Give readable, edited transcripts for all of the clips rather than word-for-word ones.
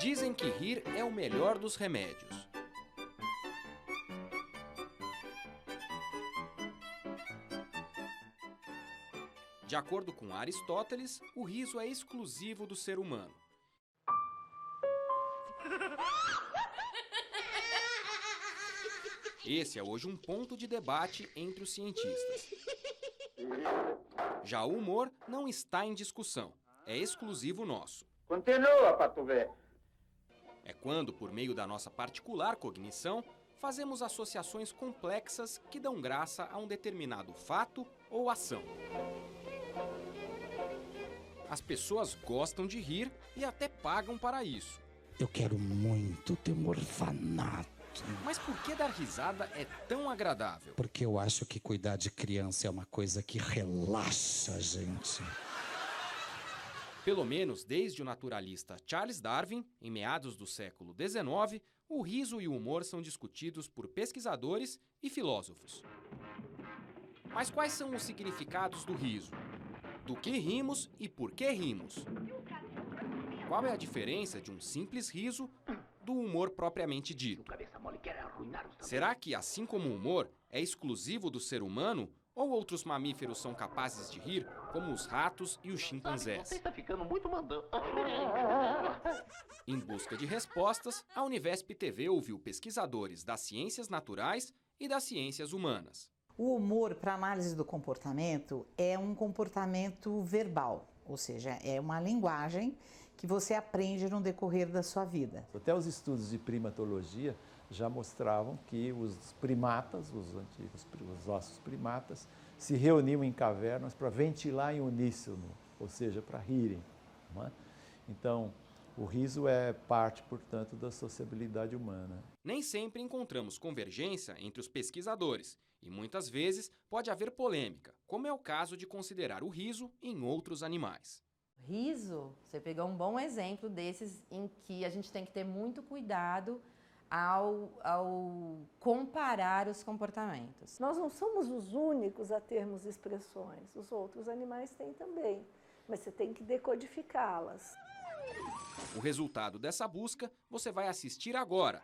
Dizem que rir é o melhor dos remédios. De acordo com Aristóteles, o riso é exclusivo do ser humano. Esse é hoje um ponto de debate entre os cientistas. Já o humor não está em discussão, é exclusivo nosso. Continua, pato velho. É quando, por meio da nossa particular cognição, fazemos associações complexas que dão graça a um determinado fato ou ação. As pessoas gostam de rir e até pagam para isso. Eu quero muito ter um orfanato. Mas por que dar risada é tão agradável? Porque eu acho que cuidar de criança é uma coisa que relaxa a gente. Pelo menos desde o naturalista Charles Darwin, em meados do século XIX, o riso e o humor são discutidos por pesquisadores e filósofos. Mas quais são os significados do riso? Do que rimos e por que rimos? Qual é a diferença de um simples riso do humor propriamente dito? Será que, assim como o humor é exclusivo do ser humano, ou outros mamíferos são capazes de rir, como os ratos e os chimpanzés? Você está ficando muito mandão. Em busca de respostas, a Univesp TV ouviu pesquisadores das ciências naturais e das ciências humanas. O humor, para análise do comportamento, é um comportamento verbal, ou seja, é uma linguagem que você aprende no decorrer da sua vida. Até os estudos de primatologia já mostravam que os primatas, os ossos primatas, se reuniam em cavernas para ventilar em uníssono, ou seja, para rirem. Não é? Então, o riso é parte, portanto, da sociabilidade humana. Nem sempre encontramos convergência entre os pesquisadores e muitas vezes pode haver polêmica, como é o caso de considerar o riso em outros animais. Riso, você pegou um bom exemplo desses em que a gente tem que ter muito cuidado ao comparar os comportamentos. Nós não somos os únicos a termos expressões, os outros animais têm também, mas você tem que decodificá-las. O resultado dessa busca você vai assistir agora.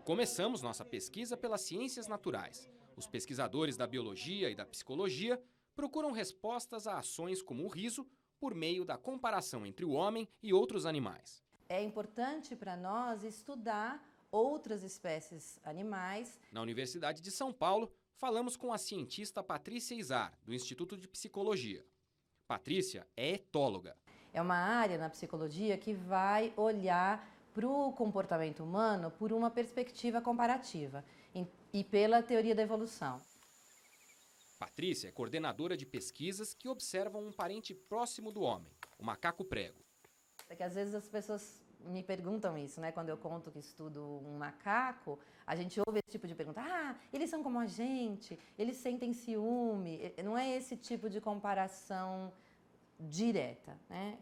Começamos nossa pesquisa pelas ciências naturais. Os pesquisadores da biologia e da psicologia procuram respostas a ações como o riso por meio da comparação entre o homem e outros animais. É importante para nós estudar outras espécies animais. Na Universidade de São Paulo, falamos com a cientista Patrícia Izar, do Instituto de Psicologia. Patrícia é etóloga. É uma área na psicologia que vai olhar para o comportamento humano por uma perspectiva comparativa e pela teoria da evolução. Patrícia é coordenadora de pesquisas que observam um parente próximo do homem, o macaco prego. É que às vezes as pessoas me perguntam isso, né? Quando eu conto que estudo um macaco, a gente ouve esse tipo de pergunta. Ah, eles são como a gente, eles sentem ciúme. Não é esse tipo de comparação direta, né?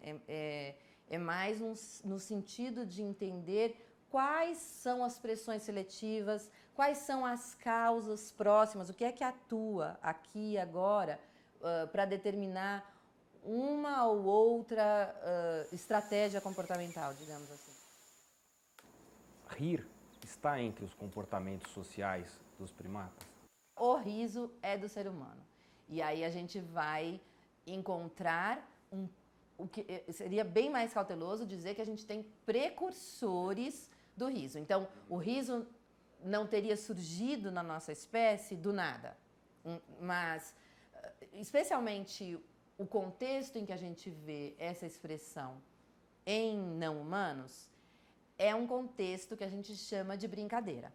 É mais no sentido de entender quais são as pressões seletivas, quais são as causas próximas, o que é que atua aqui e agora para determinar uma ou outra estratégia comportamental, digamos assim. Rir está entre os comportamentos sociais dos primatas? O riso é do ser humano. E aí a gente vai encontrar o que seria bem mais cauteloso dizer que a gente tem precursores do riso. Então, o riso não teria surgido na nossa espécie do nada. Mas, especialmente, o contexto em que a gente vê essa expressão em não humanos é um contexto que a gente chama de brincadeira.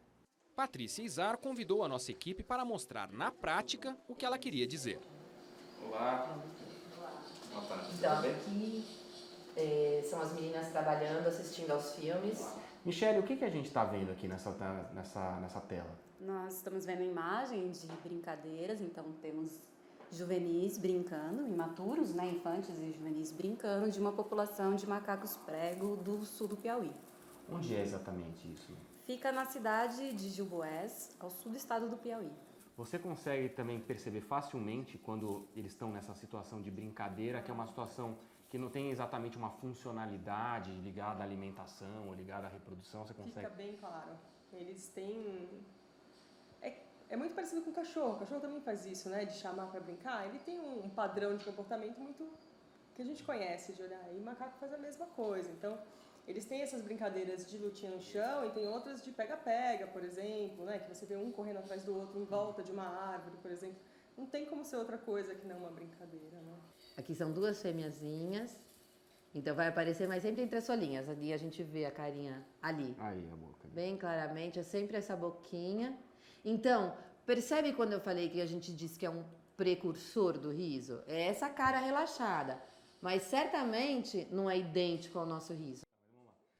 Patrícia Izar convidou a nossa equipe para mostrar na prática o que ela queria dizer. Olá. Boa tarde. Então, aqui são as meninas trabalhando, assistindo aos filmes. Michele, o que a gente está vendo aqui nessa tela? Nós estamos vendo imagens de brincadeiras, então temos juvenis brincando, imaturos, né, infantes e juvenis brincando de uma população de macacos prego do sul do Piauí. Onde é exatamente isso? Fica na cidade de Juboés, ao sul do estado do Piauí. Você consegue também perceber facilmente quando eles estão nessa situação de brincadeira, que é uma situação que não tem exatamente uma funcionalidade ligada à alimentação ou ligada à reprodução, você consegue... Fica bem claro. Eles têm... É muito parecido com o cachorro. O cachorro também faz isso, né? De chamar para brincar. Ele tem um padrão de comportamento muito que a gente conhece de olhar. E o macaco faz a mesma coisa. Então, eles têm essas brincadeiras de lutinha no chão e tem outras de pega-pega, por exemplo, né? Que você vê um correndo atrás do outro em volta de uma árvore, por exemplo. Não tem como ser outra coisa que não uma brincadeira, né? Aqui são duas fêmeazinhas. Então vai aparecer, mas sempre entre as solinhas. Ali a gente vê a carinha ali. Aí, a boca. Bem claramente, é sempre essa boquinha. Então, percebe quando eu falei que a gente disse que é um precursor do riso? É essa cara relaxada, mas certamente não é idêntico ao nosso riso.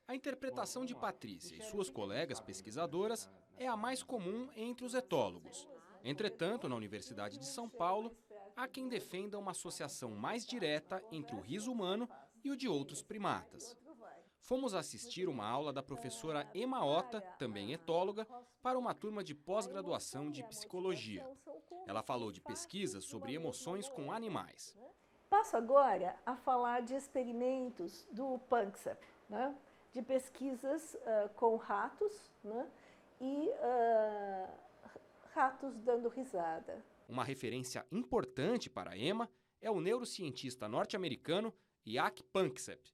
A interpretação de Patrícia e suas colegas pesquisadoras é a mais comum entre os etólogos. Entretanto, na Universidade de São Paulo, há quem defenda uma associação mais direta entre o riso humano e o de outros primatas. Fomos assistir uma aula da professora Emma Ota, também etóloga, para uma turma de pós-graduação de psicologia. Ela falou de pesquisas sobre emoções com animais. Passo agora a falar de experimentos do Panksepp, né? De pesquisas com ratos, né? E ratos dando risada. Uma referência importante para Emma é o neurocientista norte-americano Jaak Panksepp.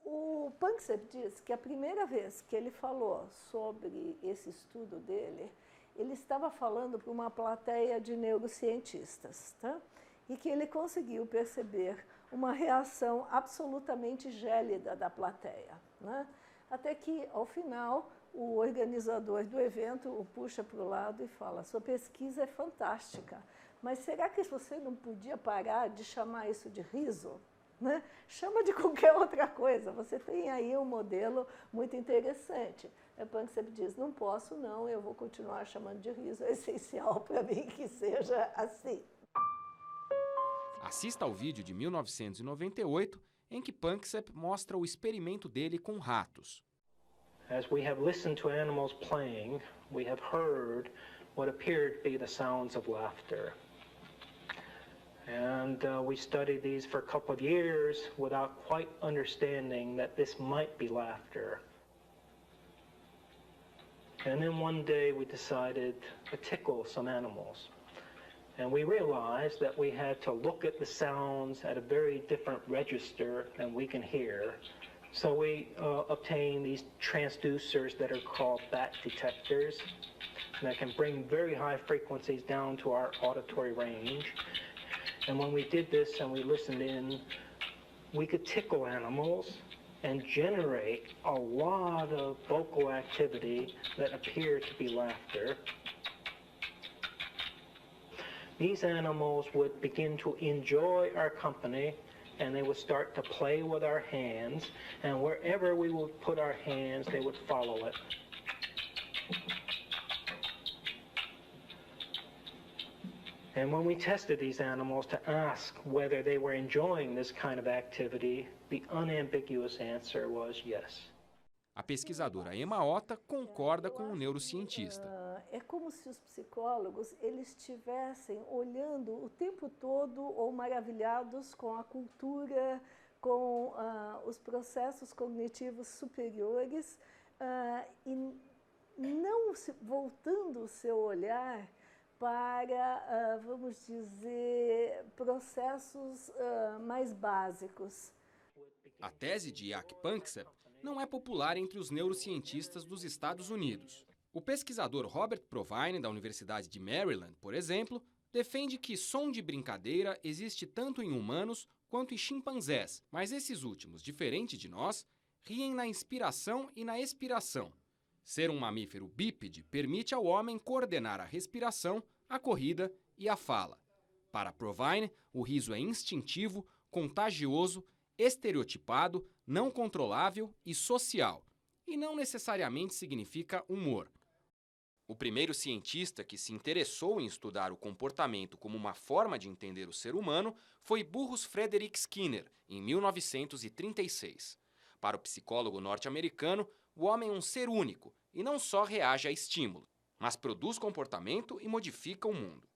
O Panksepp diz que a primeira vez que ele falou sobre esse estudo dele, ele estava falando para uma plateia de neurocientistas, tá? E que ele conseguiu perceber uma reação absolutamente gélida da plateia, né? Até que, ao final, o organizador do evento o puxa para o lado e fala: sua pesquisa é fantástica, mas será que você não podia parar de chamar isso de riso? Né? Chama de qualquer outra coisa, você tem aí um modelo muito interessante. O Panksepp diz: não posso não, eu vou continuar chamando de riso, é essencial para mim que seja assim. Assista ao vídeo de 1998, em que Panksepp mostra o experimento dele com ratos. As we have listened to animals playing, we have heard what appeared to be the sounds of laughter. And we studied these for a couple of years without quite understanding that this might be laughter. And then one day we decided to tickle some animals. And we realized that we had to look at the sounds at a very different register than we can hear. So we obtained these transducers that are called bat detectors that can bring very high frequencies down to our auditory range. And when we did this and we listened in, we could tickle animals and generate a lot of vocal activity that appeared to be laughter. These animals would begin to enjoy our company, and they would start to play with our hands, and wherever we would put our hands, they would follow it. And when we tested these animals to ask whether they were enjoying this kind of activity, the unambiguous answer was yes. A pesquisadora Emma Ota concorda com o neurocientista. É como se os psicólogos eles estivessem olhando o tempo todo ou maravilhados com a cultura, com os processos cognitivos superiores e não voltando o seu olhar para, vamos dizer, processos mais básicos. A tese de Jaak Panksepp não é popular entre os neurocientistas dos Estados Unidos. O pesquisador Robert Provine, da Universidade de Maryland, por exemplo, defende que som de brincadeira existe tanto em humanos quanto em chimpanzés, mas esses últimos, diferente de nós, riem na inspiração e na expiração. Ser um mamífero bípede permite ao homem coordenar a respiração, a corrida e a fala. Para Provine, o riso é instintivo, contagioso, estereotipado, não controlável e social, e não necessariamente significa humor. O primeiro cientista que se interessou em estudar o comportamento como uma forma de entender o ser humano foi Burrus Frederick Skinner, em 1936. Para o psicólogo norte-americano, o homem é um ser único e não só reage a estímulo, mas produz comportamento e modifica o mundo.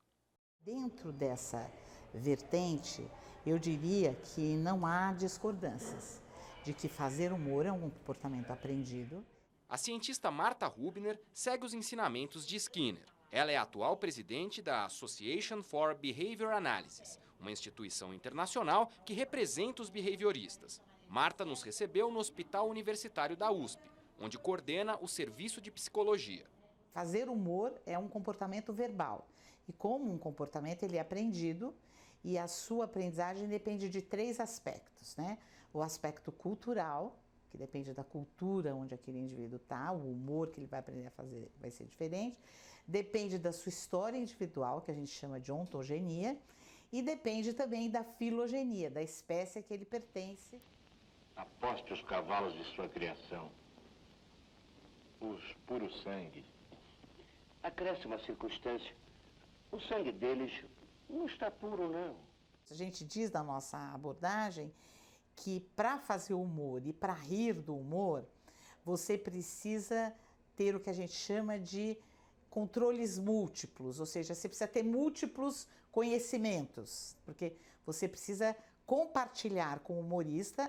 Dentro dessa vertente, eu diria que não há discordâncias de que fazer humor é um comportamento aprendido. A cientista Martha Hubner segue os ensinamentos de Skinner. Ela é a atual presidente da Association for Behavior Analysis, uma instituição internacional que representa os behavioristas. Martha nos recebeu no Hospital Universitário da USP, onde coordena o serviço de psicologia. Fazer humor é um comportamento verbal e, como um comportamento, ele é aprendido e a sua aprendizagem depende de 3 aspectos, né? O aspecto cultural, que depende da cultura onde aquele indivíduo está, o humor que ele vai aprender a fazer vai ser diferente, depende da sua história individual, que a gente chama de ontogenia, e depende também da filogenia, da espécie a que ele pertence. Aposte os cavalos de sua criação, os puros sangue. Acresce uma circunstância, o sangue deles não está puro, não. A gente diz na nossa abordagem que para fazer humor e para rir do humor, você precisa ter o que a gente chama de controles múltiplos, ou seja, você precisa ter múltiplos conhecimentos, porque você precisa compartilhar com o humorista,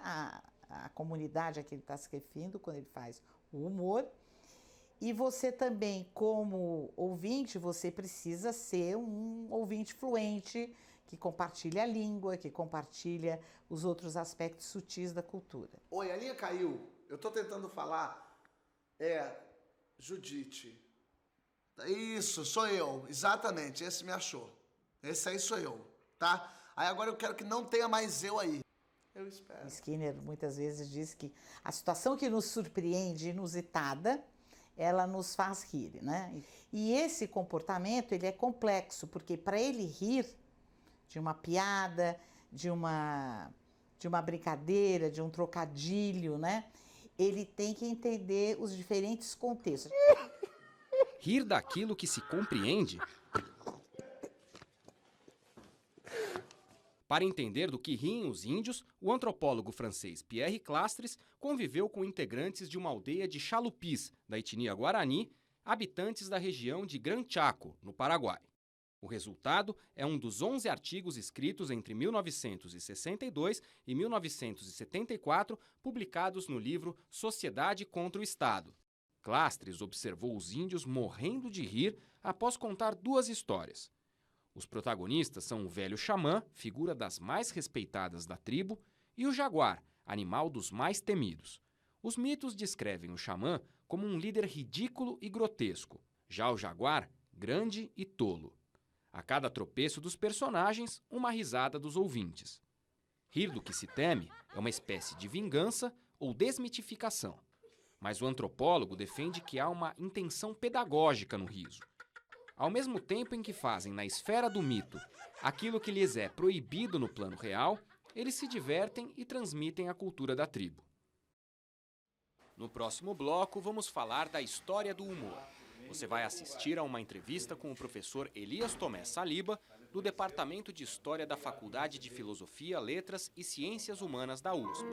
a comunidade a que ele está se referindo quando ele faz o humor, e você também, como ouvinte, você precisa ser um ouvinte fluente, que compartilha a língua, que compartilha os outros aspectos sutis da cultura. Oi, a linha caiu. Eu estou tentando falar. Judite. Isso, sou eu. Exatamente, esse me achou. Esse aí sou eu, tá? Aí agora eu quero que não tenha mais eu aí. Eu espero. Skinner muitas vezes diz que a situação que nos surpreende, inusitada, ela nos faz rir, né? E esse comportamento, ele é complexo, porque para ele rir de uma piada, de uma brincadeira, de um trocadilho, né? Ele tem que entender os diferentes contextos. Rir daquilo que se compreende? Para entender do que riem os índios, o antropólogo francês Pierre Clastres conviveu com integrantes de uma aldeia de Chalupis, da etnia Guarani, habitantes da região de Gran Chaco, no Paraguai. O resultado é um dos 11 artigos escritos entre 1962 e 1974, publicados no livro Sociedade contra o Estado. Clastres observou os índios morrendo de rir após contar 2 histórias. Os protagonistas são o velho xamã, figura das mais respeitadas da tribo, e o jaguar, animal dos mais temidos. Os mitos descrevem o xamã como um líder ridículo e grotesco, já o jaguar, grande e tolo. A cada tropeço dos personagens, uma risada dos ouvintes. Rir do que se teme é uma espécie de vingança ou desmitificação. Mas o antropólogo defende que há uma intenção pedagógica no riso. Ao mesmo tempo em que fazem na esfera do mito aquilo que lhes é proibido no plano real, eles se divertem e transmitem a cultura da tribo. No próximo bloco, vamos falar da história do humor. Você vai assistir a uma entrevista com o professor Elias Tomé Saliba, do Departamento de História da Faculdade de Filosofia, Letras e Ciências Humanas da USP.